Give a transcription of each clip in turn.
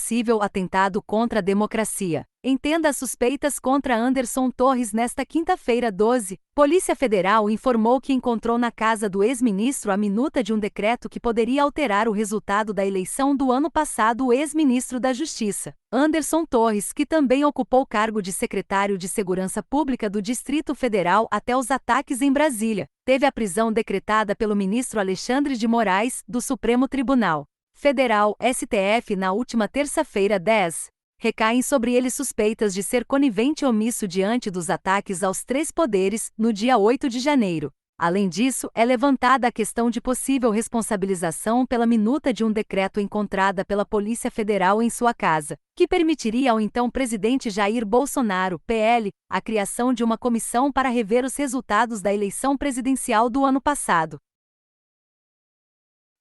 possível atentado contra a democracia. Entenda as suspeitas contra Anderson Torres nesta quinta-feira 12. Polícia Federal informou que encontrou na casa do ex-ministro a minuta de um decreto que poderia alterar o resultado da eleição do ano passado. O ex-ministro da Justiça, Anderson Torres, que também ocupou o cargo de secretário de Segurança Pública do Distrito Federal até os ataques em Brasília, teve a prisão decretada pelo ministro Alexandre de Moraes, do Supremo Tribunal Federal, STF, na última terça-feira 10. Recaem sobre ele suspeitas de ser conivente e omisso diante dos ataques aos três poderes, no dia 8 de janeiro. Além disso, é levantada a questão de possível responsabilização pela minuta de um decreto encontrada pela Polícia Federal em sua casa, que permitiria ao então presidente Jair Bolsonaro, PL, a criação de uma comissão para rever os resultados da eleição presidencial do ano passado.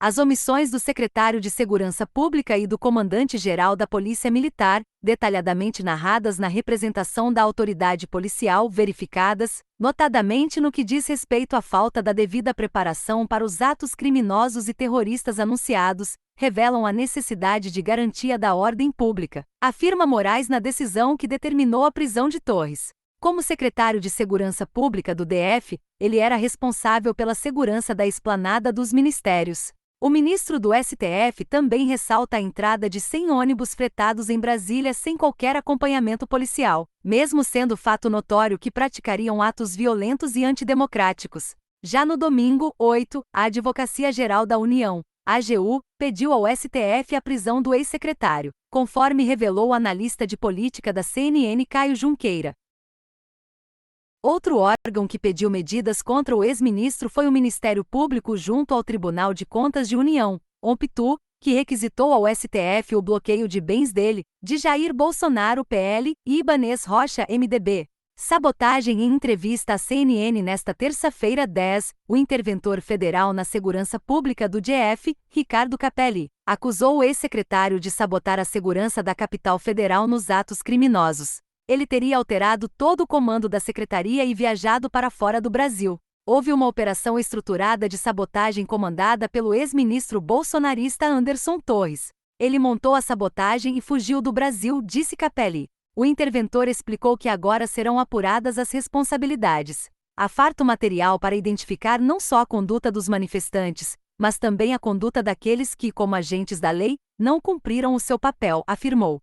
As omissões do secretário de Segurança Pública e do comandante-geral da Polícia Militar, detalhadamente narradas na representação da autoridade policial, verificadas, notadamente no que diz respeito à falta da devida preparação para os atos criminosos e terroristas anunciados, revelam a necessidade de garantia da ordem pública, afirma Moraes na decisão que determinou a prisão de Torres. Como secretário de Segurança Pública do DF, ele era responsável pela segurança da esplanada dos ministérios. O ministro do STF também ressalta a entrada de 100 ônibus fretados em Brasília sem qualquer acompanhamento policial, mesmo sendo fato notório que praticariam atos violentos e antidemocráticos. Já no domingo, 8, a Advocacia Geral da União, AGU, pediu ao STF a prisão do ex-secretário, conforme revelou o analista de política da CNN Caio Junqueira. Outro órgão que pediu medidas contra o ex-ministro foi o Ministério Público junto ao Tribunal de Contas de União, OMPTU, que requisitou ao STF o bloqueio de bens dele, de Jair Bolsonaro, PL, e Ibanez Rocha, MDB. Sabotagem. Em entrevista à CNN nesta terça-feira 10, o interventor federal na Segurança Pública do DF, Ricardo Capelli, acusou o ex-secretário de sabotar a segurança da capital federal nos atos criminosos. Ele teria alterado todo o comando da secretaria e viajado para fora do Brasil. Houve uma operação estruturada de sabotagem comandada pelo ex-ministro bolsonarista Anderson Torres. Ele montou a sabotagem e fugiu do Brasil, disse Capelli. O interventor explicou que agora serão apuradas as responsabilidades. Há farto material para identificar não só a conduta dos manifestantes, mas também a conduta daqueles que, como agentes da lei, não cumpriram o seu papel, afirmou.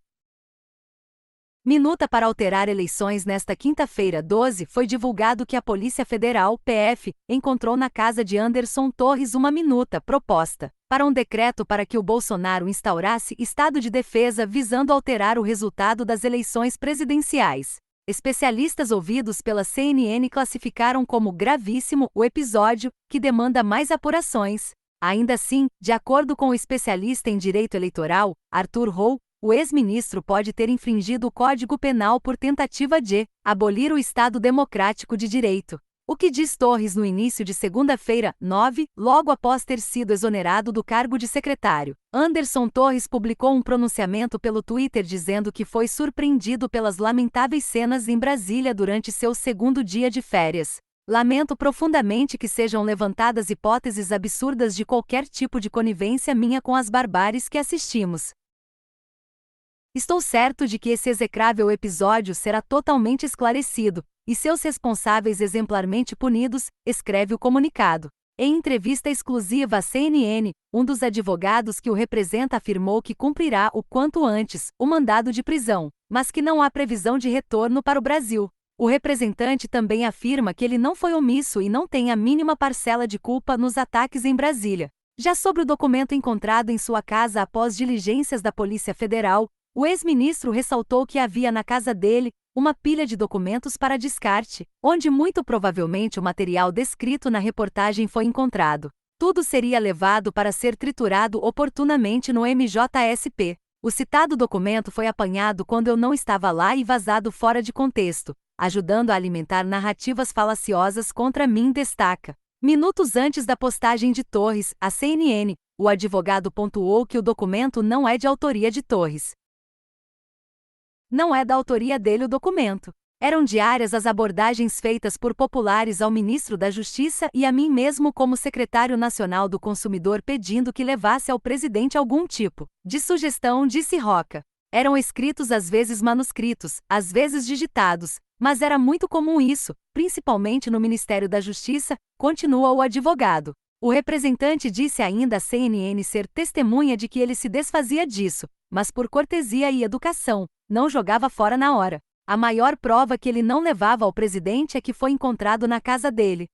Minuta para alterar eleições. Nesta quinta-feira 12 foi divulgado que a Polícia Federal, PF, encontrou na casa de Anderson Torres uma minuta proposta para um decreto para que o Bolsonaro instaurasse estado de defesa visando alterar o resultado das eleições presidenciais. Especialistas ouvidos pela CNN classificaram como gravíssimo o episódio, que demanda mais apurações. Ainda assim, de acordo com o especialista em direito eleitoral, Arthur Roux, o ex-ministro pode ter infringido o Código Penal por tentativa de abolir o Estado Democrático de Direito. O que diz Torres no início de segunda-feira, 9, logo após ter sido exonerado do cargo de secretário. Anderson Torres publicou um pronunciamento pelo Twitter dizendo que foi surpreendido pelas lamentáveis cenas em Brasília durante seu segundo dia de férias. Lamento profundamente que sejam levantadas hipóteses absurdas de qualquer tipo de conivência minha com as barbáries que assistimos. Estou certo de que esse execrável episódio será totalmente esclarecido, e seus responsáveis exemplarmente punidos, escreve o comunicado. Em entrevista exclusiva à CNN, um dos advogados que o representa afirmou que cumprirá o quanto antes o mandado de prisão, mas que não há previsão de retorno para o Brasil. O representante também afirma que ele não foi omisso e não tem a mínima parcela de culpa nos ataques em Brasília. Já sobre o documento encontrado em sua casa após diligências da Polícia Federal, o ex-ministro ressaltou que havia na casa dele uma pilha de documentos para descarte, onde muito provavelmente o material descrito na reportagem foi encontrado. Tudo seria levado para ser triturado oportunamente no MJSP. O citado documento foi apanhado quando eu não estava lá e vazado fora de contexto, ajudando a alimentar narrativas falaciosas contra mim, destaca. Minutos antes da postagem de Torres, a CNN, o advogado pontuou que o documento não é de autoria de Torres. Não é da autoria dele o documento. Eram diárias as abordagens feitas por populares ao ministro da Justiça e a mim mesmo como secretário nacional do consumidor pedindo que levasse ao presidente algum tipo de sugestão, disse Roca. Eram escritos às vezes manuscritos, às vezes digitados, mas era muito comum isso, principalmente no Ministério da Justiça, continua o advogado. O representante disse ainda à CNN ser testemunha de que ele se desfazia disso, mas por cortesia e educação, não jogava fora na hora. A maior prova que ele não levava ao presidente é que foi encontrado na casa dele.